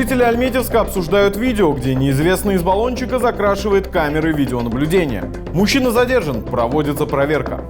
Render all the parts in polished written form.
Жители Альметьевска обсуждают видео, где неизвестный из баллончика закрашивает камеры видеонаблюдения. Мужчина задержан, проводится проверка.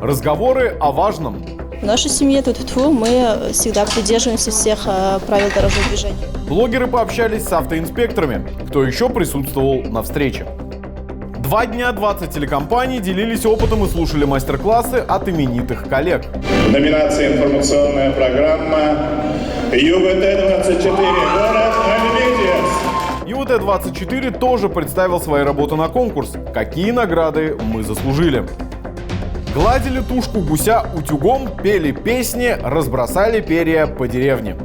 Разговоры о важном. В нашей семье тут мы всегда придерживаемся всех правил дорожного движения. Блогеры пообщались с автоинспекторами. Кто еще присутствовал на встрече? 2 дня 20 телекомпаний делились опытом и слушали мастер-классы от именитых коллег. Номинация «Информационная программа» ЮВТ-24, город Альметьевск. ЮВТ-24 тоже представил свои работы на конкурс. Какие награды мы заслужили? Гладили тушку гуся утюгом, пели песни, разбросали перья по деревне.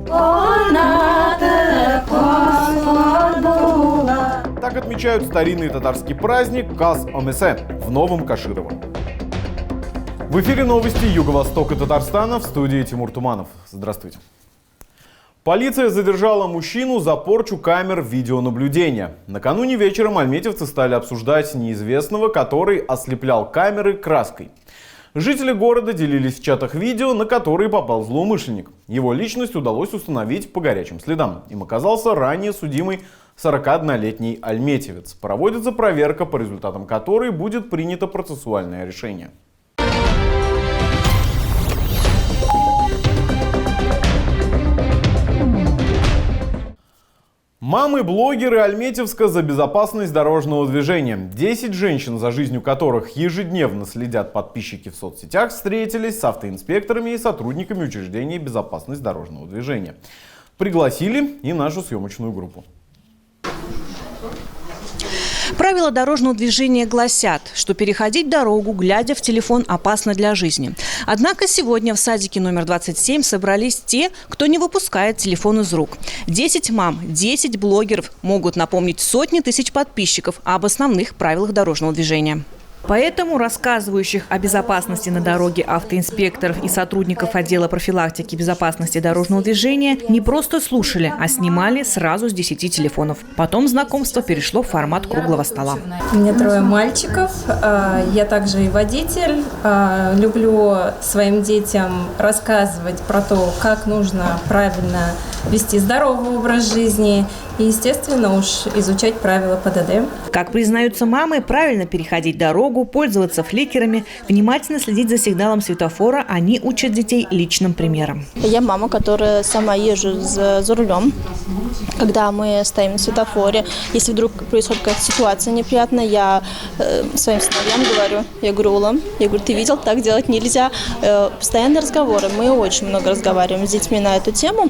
Так отмечают старинный татарский праздник Каз-Омесе в Новом Каширово. В эфире новости Юго-Востока Татарстана, в студии Тимур Туманов. Здравствуйте. Полиция задержала мужчину за порчу камер видеонаблюдения. Накануне вечером альметьевцы стали обсуждать неизвестного, который ослеплял камеры краской. Жители города делились в чатах видео, на которые попал злоумышленник. Его личность удалось установить по горячим следам. Им оказался ранее судимый 41-летний альметьевец. Проводится проверка, по результатам которой будет принято процессуальное решение. Мамы-блогеры Альметьевска за безопасность дорожного движения. 10 женщин, за жизнью которых ежедневно следят подписчики в соцсетях, встретились с автоинспекторами и сотрудниками учреждения безопасности дорожного движения. Пригласили и нашу съемочную группу. Правила дорожного движения гласят, что переходить дорогу, глядя в телефон, опасно для жизни. Однако сегодня в садике номер 27 собрались те, кто не выпускает телефон из рук. 10 мам, 10 блогеров могут напомнить сотни тысяч подписчиков об основных правилах дорожного движения. Поэтому рассказывающих о безопасности на дороге автоинспекторов и сотрудников отдела профилактики безопасности дорожного движения не просто слушали, а снимали сразу с 10 телефонов. Потом знакомство перешло в формат круглого стола. У меня 3 мальчиков, я также и водитель. Люблю своим детям рассказывать про то, как нужно правильно вести здоровый образ жизни и, естественно, уж изучать правила ПДД. Как признаются мамы, правильно переходить дорогу, пользоваться фликерами, внимательно следить за сигналом светофора, они учат детей личным примером. Я мама, которая сама езжу за рулем. Когда мы стоим на светофоре, если вдруг происходит какая-то ситуация неприятная, я своим сыновьям говорю, Улам, ты видел, так делать нельзя. Постоянные разговоры, мы очень много разговариваем с детьми на эту тему,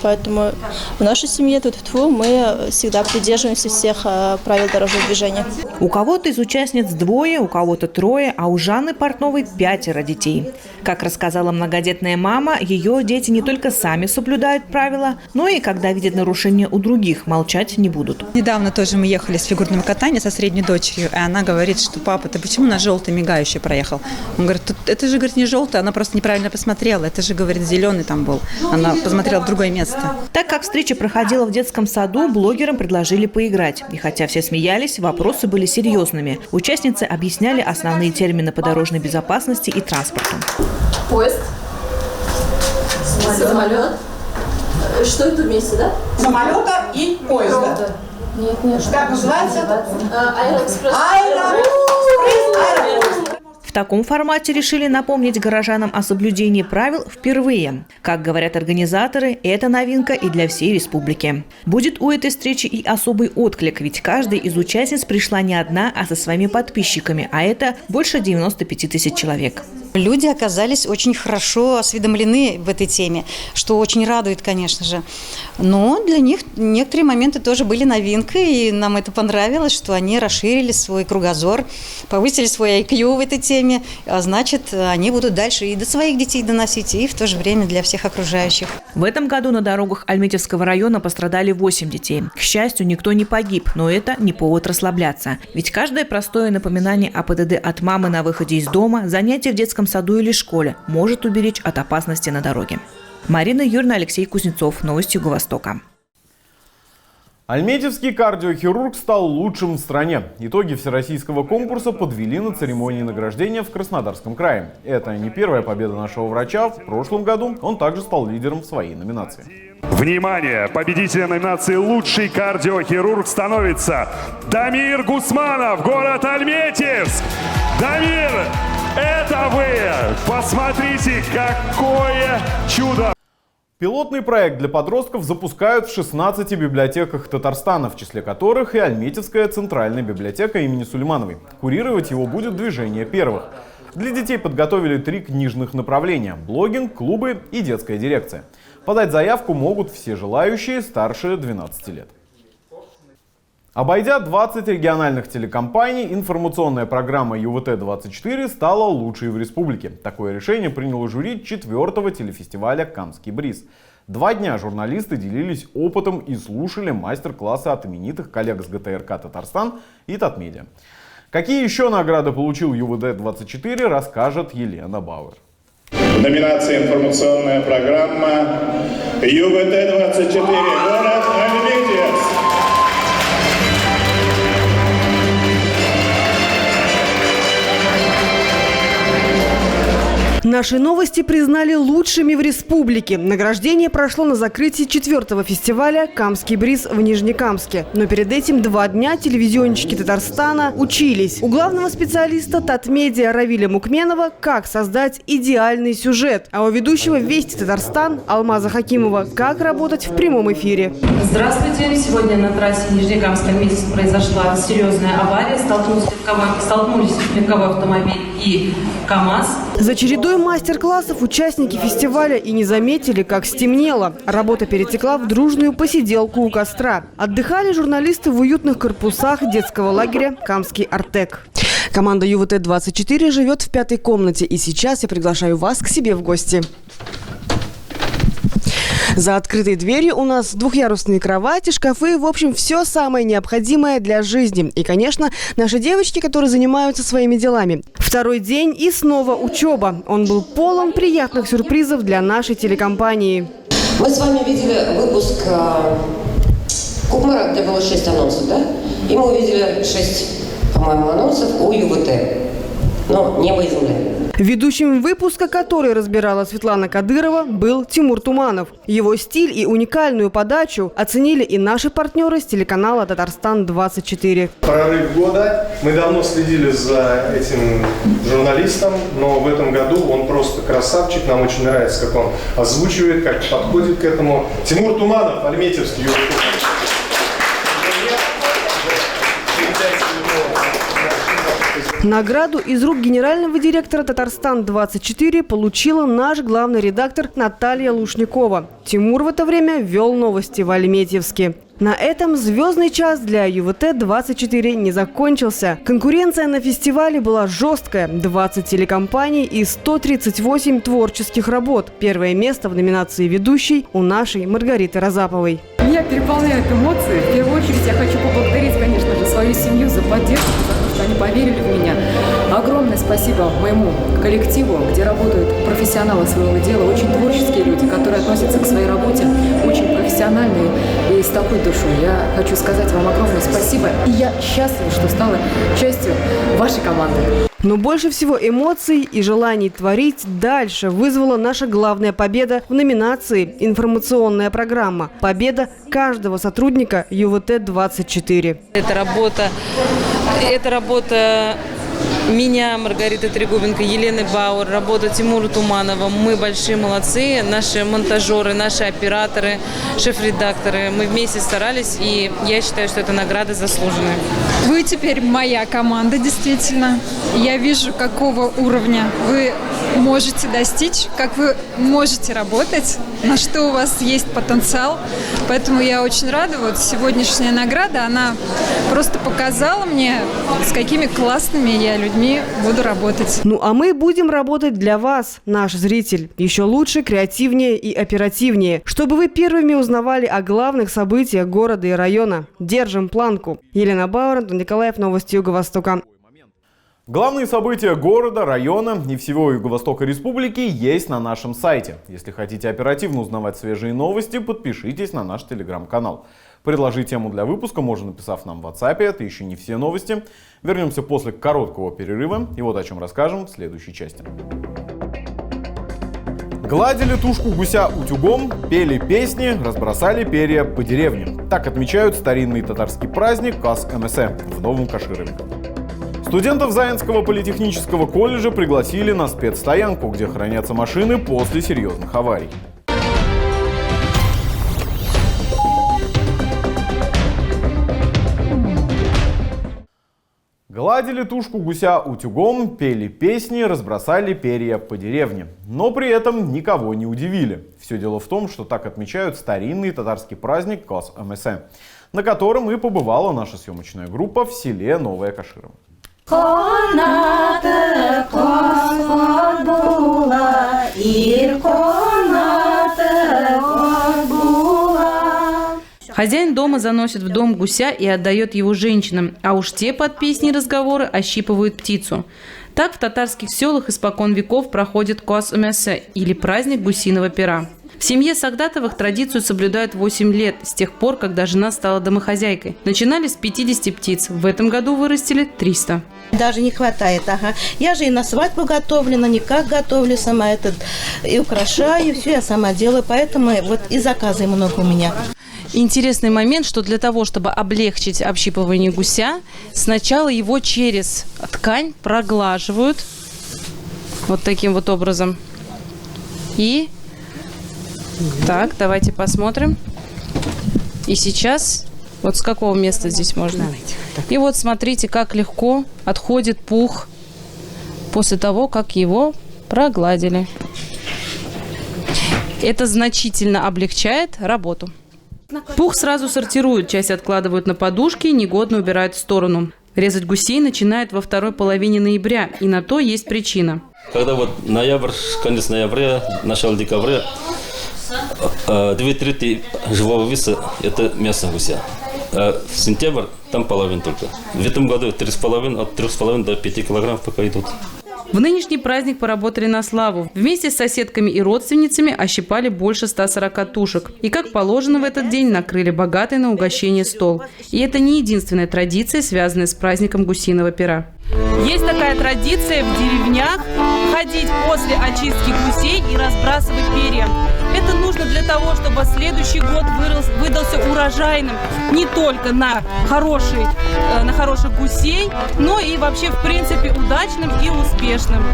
поэтому в нашей семье тут мы всегда придерживаемся всех правил дорожного движения. У кого-то из участниц 2, у кого-то 3, а у Жанны Портновой 5 детей. Как рассказала многодетная мама, ее дети не только сами соблюдают правила, но и когда видят нарушения у других, молчать не будут. Недавно тоже мы ехали с фигурным катанием со средней дочерью, и она говорит, что папа, ты почему на желтый мигающий проехал? Он говорит, это же, говорит, не желтый, она просто неправильно посмотрела, это же, говорит, зеленый там был. Она посмотрела в другое место. Так как встреча проходила в детском саду, блогерам предложили поиграть. И хотя все смеялись, вопросы были серьезными. Участницы объясняли основные термины по дорожной безопасности и транспорту. Поезд. Самолет. Что это вместе, да? Самолета и поезда. Нет. Как называется? Аэроэкспресс. В таком формате решили напомнить горожанам о соблюдении правил впервые. Как говорят организаторы, это новинка и для всей республики. Будет у этой встречи и особый отклик, ведь каждая из участниц пришла не одна, а со своими подписчиками, а это больше 95 тысяч человек. Люди оказались очень хорошо осведомлены в этой теме, что очень радует, конечно же. Но для них некоторые моменты тоже были новинкой, и нам это понравилось, что они расширили свой кругозор, повысили свой IQ в этой теме, а значит, они будут дальше и до своих детей доносить, и в то же время для всех окружающих. В этом году на дорогах Альметьевского района пострадали 8 детей. К счастью, никто не погиб, но это не повод расслабляться. Ведь каждое простое напоминание о ПДД от мамы на выходе из дома, занятие в детском саду или школе может уберечь от опасности на дороге. Марина Юрьевна, Алексей Кузнецов. Новости Юго-Востока. Альметьевский кардиохирург стал лучшим в стране. Итоги всероссийского конкурса подвели на церемонии награждения в Краснодарском крае. Это не первая победа нашего врача. В прошлом году он также стал лидером в своей номинации. Внимание! Победителем номинации «Лучший кардиохирург» становится Дамир Гусманов, город Альметьевск. Дамир, это вы! Посмотрите, какое чудо! Пилотный проект для подростков запускают в 16 библиотеках Татарстана, в числе которых и Альметьевская центральная библиотека имени Сулеймановой. Курировать его будет движение первых. Для детей подготовили 3 книжных направления – блогинг, клубы и детская дирекция. Подать заявку могут все желающие старше 12 лет. Обойдя 20 региональных телекомпаний, информационная программа ЮВТ-24 стала лучшей в республике. Такое решение приняло жюри 4-го телефестиваля «Камский бриз». 2 дня журналисты делились опытом и слушали мастер-классы от именитых коллег с ГТРК «Татарстан» и Татмедиа. Какие еще награды получил ЮВТ-24, расскажет Елена Бауэр. В номинации «Информационная программа» ЮВТ-24 город Альметьевск. Наши новости признали лучшими в республике. Награждение прошло на закрытии 4-го фестиваля «Камский бриз» в Нижнекамске. Но перед этим 2 дня телевизионщики Татарстана учились у главного специалиста Татмедиа Равиля Мукменова, как создать идеальный сюжет. А у ведущего «Вести Татарстан» Алмаза Хакимова, как работать в прямом эфире. Здравствуйте. Сегодня на трассе Нижнекамск-Альметьевск произошла серьезная авария. Столкнулись легковой автомобиль и КАМАЗ. За чередой мастер-классов участники фестиваля и не заметили, как стемнело. Работа перетекла в дружную посиделку у костра. Отдыхали журналисты в уютных корпусах детского лагеря «Камский Артек». Команда ЮВТ-24 живет в 5-й комнате. И сейчас я приглашаю вас к себе в гости. За открытой дверью у нас 2-ярусные кровати, шкафы, в общем, все самое необходимое для жизни. И, конечно, наши девочки, которые занимаются своими делами. 2-й день и снова учеба. Он был полон приятных сюрпризов для нашей телекомпании. Мы с вами видели выпуск Кукмара, где было 6 анонсов, да? И мы увидели 6, по-моему, анонсов у ЮВТ. Но небо и земля. Ведущим выпуска, который разбирала Светлана Кадырова, был Тимур Туманов. Его стиль и уникальную подачу оценили и наши партнеры с телеканала «Татарстан-24». Прорыв года. Мы давно следили за этим журналистом, но в этом году он просто красавчик. Нам очень нравится, как он озвучивает, как подходит к этому. Тимур Туманов, Альметьевский. Награду из рук генерального директора «Татарстан-24» получила наш главный редактор Наталья Лушникова. Тимур в это время вел новости в Альметьевске. На этом звездный час для ЮВТ-24 не закончился. Конкуренция на фестивале была жесткая. 20 телекомпаний и 138 творческих работ. Первое место в номинации «Ведущий» у нашей Маргариты Разаповой. Меня переполняют эмоции. В первую очередь я хочу поблагодарить, конечно же, свою семью за поддержку, за то, что они поверили в меня. Огромное спасибо моему коллективу, где работают профессионалы своего дела, очень творческие люди, которые относятся к своей работе очень профессионально и с такой душой. Я хочу сказать вам огромное спасибо. И я счастлива, что стала частью вашей команды. Но больше всего эмоций и желаний творить дальше вызвала наша главная победа в номинации «Информационная программа». Победа каждого сотрудника ЮВТ-24. Это работа меня, Маргариты Трегубенко, Елены Бауэр, работа Тимура Туманова. Мы большие молодцы, наши монтажеры, наши операторы, шеф-редакторы. Мы вместе старались, и я считаю, что эта награда заслуженная. Вы теперь моя команда, действительно. Я вижу, какого уровня вы можете достичь, как вы можете работать, на что у вас есть потенциал. Поэтому я очень рада. Вот сегодняшняя награда, она просто показала мне, с какими классными я людьми буду работать. Ну а мы будем работать для вас, наш зритель. Еще лучше, креативнее и оперативнее. Чтобы вы первыми узнавали о главных событиях города и района. Держим планку. Елена Бауэр, Антон Николаев, новости Юго-Востока. Главные события города, района и всего Юго-Востока Республики есть на нашем сайте. Если хотите оперативно узнавать свежие новости, подпишитесь на наш телеграм-канал. Предложить тему для выпуска можно, написав нам в WhatsApp. Это еще не все новости. Вернемся после короткого перерыва. И вот о чем расскажем в следующей части. Гладили тушку гуся утюгом, пели песни, разбросали перья по деревне. Так отмечают старинный татарский праздник Кас МСЭ в Новом Каширове. Студентов Заинского политехнического колледжа пригласили на спецстоянку, где хранятся машины после серьезных аварий. Гладили тушку гуся утюгом, пели песни, разбросали перья по деревне. Но при этом никого не удивили. Все дело в том, что так отмечают старинный татарский праздник Кас МСЭ, на котором и побывала наша съемочная группа в селе Новое Каширово. Хозяин дома заносит в дом гуся и отдает его женщинам, а уж те под песни и разговоры ощипывают птицу. Так в татарских селах испокон веков проходит Кас МСЭ, или праздник гусиного пера. В семье Сагдатовых традицию соблюдают 8 лет, с тех пор, когда жена стала домохозяйкой. Начинали с 50 птиц, в этом году вырастили 300. Даже не хватает, ага. Я же и на свадьбу готовлю, на никак готовлю сама этот, и украшаю, все я сама делаю, поэтому вот и заказы много у меня. Интересный момент, что для того, чтобы облегчить общипывание гуся, сначала его через ткань проглаживают вот таким вот образом. И так, давайте посмотрим. И сейчас, вот с какого места здесь можно? И вот смотрите, как легко отходит пух после того, как его прогладили. Это значительно облегчает работу. Пух сразу сортируют, часть откладывают на подушки, негодно убирают в сторону. Резать гусей начинают во второй половине ноября, и на то есть причина. Когда вот ноябрь, конец ноября, начало декабря, 2/3 живого веса – это мясо гуся. А в сентябрь там половина только. В этом году 3,5, от 3,5 до 5 килограмм пока идут. В нынешний праздник поработали на славу. Вместе с соседками и родственницами ощипали больше 140 тушек. И, как положено, в этот день накрыли богатый на угощение стол. И это не единственная традиция, связанная с праздником гусиного пера. Есть такая традиция в деревнях ходить после очистки гусей и разбрасывать перья. Это нужно для того, чтобы следующий год выдался урожайным не только на хороших гусей, но и вообще в принципе удачным и успешным.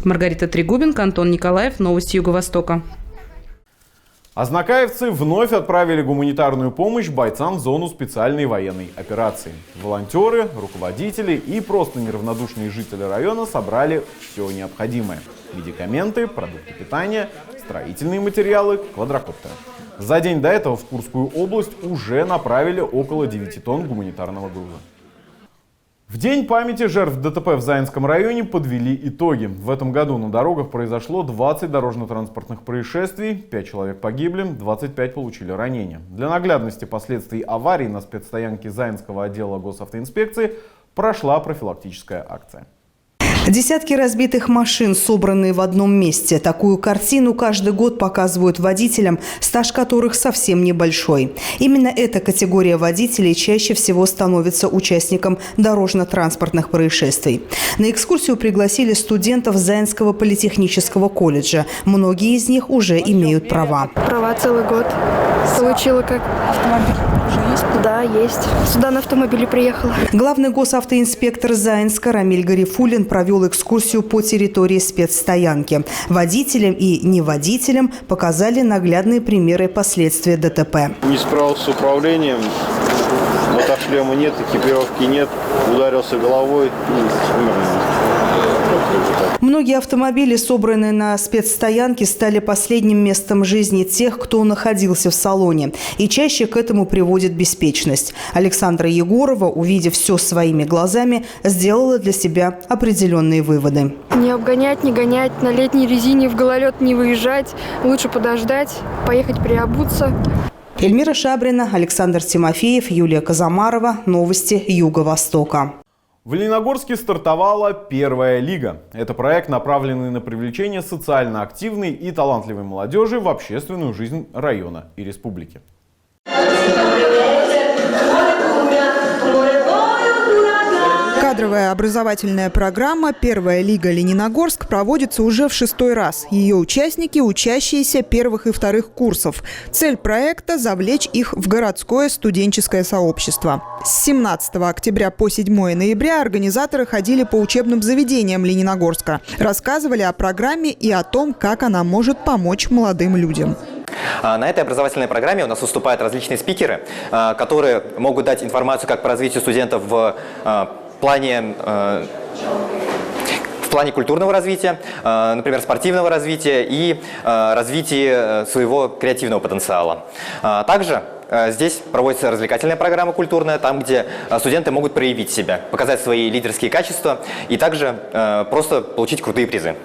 Маргарита Трегубенко, Антон Николаев, Новости Юго-Востока. Азнакаевцы вновь отправили гуманитарную помощь бойцам в зону специальной военной операции. Волонтеры, руководители и просто неравнодушные жители района собрали все необходимое. Медикаменты, продукты питания, строительные материалы, квадрокоптеры. За день до этого в Курскую область уже направили около 9 тонн гуманитарного груза. В день памяти жертв ДТП в Заинском районе подвели итоги. В этом году на дорогах произошло 20 дорожно-транспортных происшествий, 5 человек погибли, 25 получили ранения. Для наглядности последствий аварий на спецстоянке Заинского отдела госавтоинспекции прошла профилактическая акция. Десятки разбитых машин, собранные в одном месте. Такую картину каждый год показывают водителям, стаж которых совсем небольшой. Именно эта категория водителей чаще всего становится участником дорожно-транспортных происшествий. На экскурсию пригласили студентов Заинского политехнического колледжа. Многие из них уже имеют права. Права целый год. Получила как. Автомобиль уже есть? Да, есть. Сюда на автомобиле приехала. Главный госавтоинспектор Заинска Рамиль Гарифуллин провел экскурсию по территории спецстоянки. Водителям и неводителям показали наглядные примеры последствий ДТП. Не справился с управлением, мотошлема нет, экипировки нет, ударился головой и умер. Многие автомобили, собранные на спецстоянке, стали последним местом жизни тех, кто находился в салоне. И чаще к этому приводит беспечность. Александра Егорова, увидев все своими глазами, сделала для себя определенные выводы. Не обгонять, не гонять, на летней резине в гололед не выезжать. Лучше подождать, поехать приобуться. Эльмира Шабрина, Александр Тимофеев, Юлия Казамарова. Новости Юго-Востока. В Лениногорске стартовала первая лига. Это проект, направленный на привлечение социально активной и талантливой молодежи в общественную жизнь района и республики. Кадровая образовательная программа «Первая лига Лениногорск» проводится уже в 6-й раз. Ее участники – учащиеся первых и вторых курсов. Цель проекта – завлечь их в городское студенческое сообщество. С 17 октября по 7 ноября организаторы ходили по учебным заведениям Лениногорска, рассказывали о программе и о том, как она может помочь молодым людям. На этой образовательной программе у нас выступают различные спикеры, которые могут дать информацию как по развитию студентов в плане культурного развития, например, спортивного развития и развития своего креативного потенциала. Также здесь проводится развлекательная программа культурная, там, где студенты могут проявить себя, показать свои лидерские качества и также просто получить крутые призы.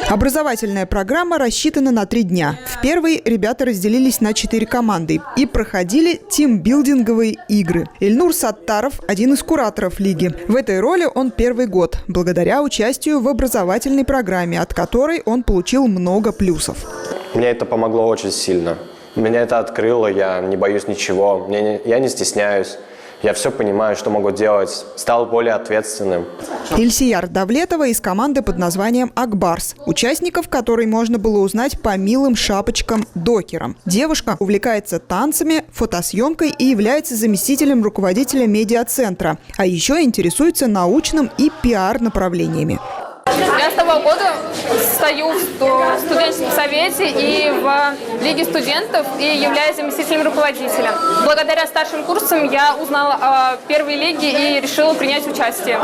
Образовательная программа рассчитана на 3 дня. В первый ребята разделились на 4 команды и проходили тимбилдинговые игры. Ильнур Саттаров – один из кураторов лиги. В этой роли он первый год, благодаря участию в образовательной программе, от которой он получил много плюсов. Мне это помогло очень сильно. Меня это открыло, я не боюсь ничего, я не стесняюсь. Я все понимаю, что могу делать, стал более ответственным. Ильсияр Давлетова из команды под названием «Акбарс», участников которой можно было узнать по милым шапочкам-докерам. Девушка увлекается танцами, фотосъемкой и является заместителем руководителя медиацентра, а еще интересуется научным и пиар-направлениями. Я с того года стою в студенческом совете и в Лиге студентов и являюсь заместителем руководителя. Благодаря старшим курсам я узнала о первой лиге и решила принять участие.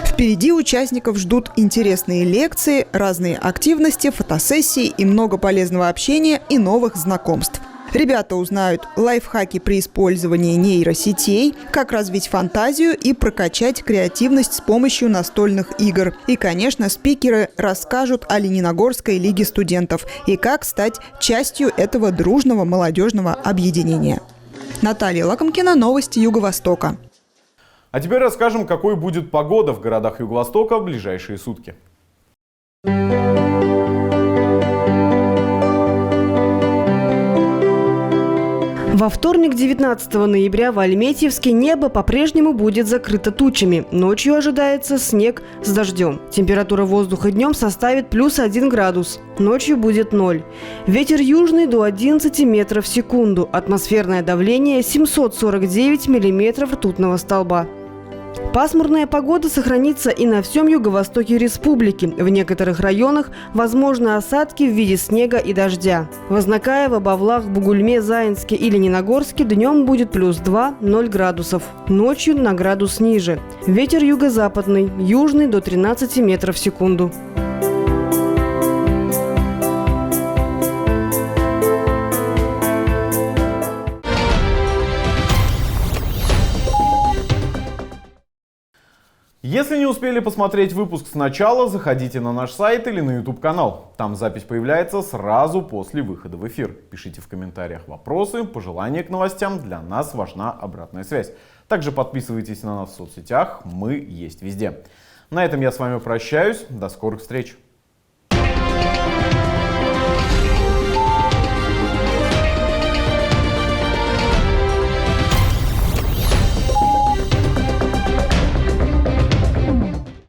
Впереди участников ждут интересные лекции, разные активности, фотосессии и много полезного общения и новых знакомств. Ребята узнают лайфхаки при использовании нейросетей, как развить фантазию и прокачать креативность с помощью настольных игр. И, конечно, спикеры расскажут о Лениногорской лиге студентов и как стать частью этого дружного молодежного объединения. Наталья Лакомкина, новости Юго-Востока. А теперь расскажем, какой будет погода в городах Юго-Востока в ближайшие сутки. Во вторник, 19 ноября, в Альметьевске небо по-прежнему будет закрыто тучами. Ночью ожидается снег с дождем. Температура воздуха днем составит +1 градус. Ночью будет 0. Ветер южный до 11 метров в секунду. Атмосферное давление 749 миллиметров ртутного столба. Пасмурная погода сохранится и на всем юго-востоке республики. В некоторых районах возможны осадки в виде снега и дождя. В Азнакаево, Бавлах, Бугульме, Заинске и Лениногорске днем будет +2, 0 градусов. Ночью на градус ниже. Ветер юго-западный, южный до 13 метров в секунду. Если не успели посмотреть выпуск сначала, заходите на наш сайт или на YouTube-канал. Там запись появляется сразу после выхода в эфир. Пишите в комментариях вопросы, пожелания к новостям. Для нас важна обратная связь. Также подписывайтесь на нас в соцсетях. Мы есть везде. На этом я с вами прощаюсь. До скорых встреч.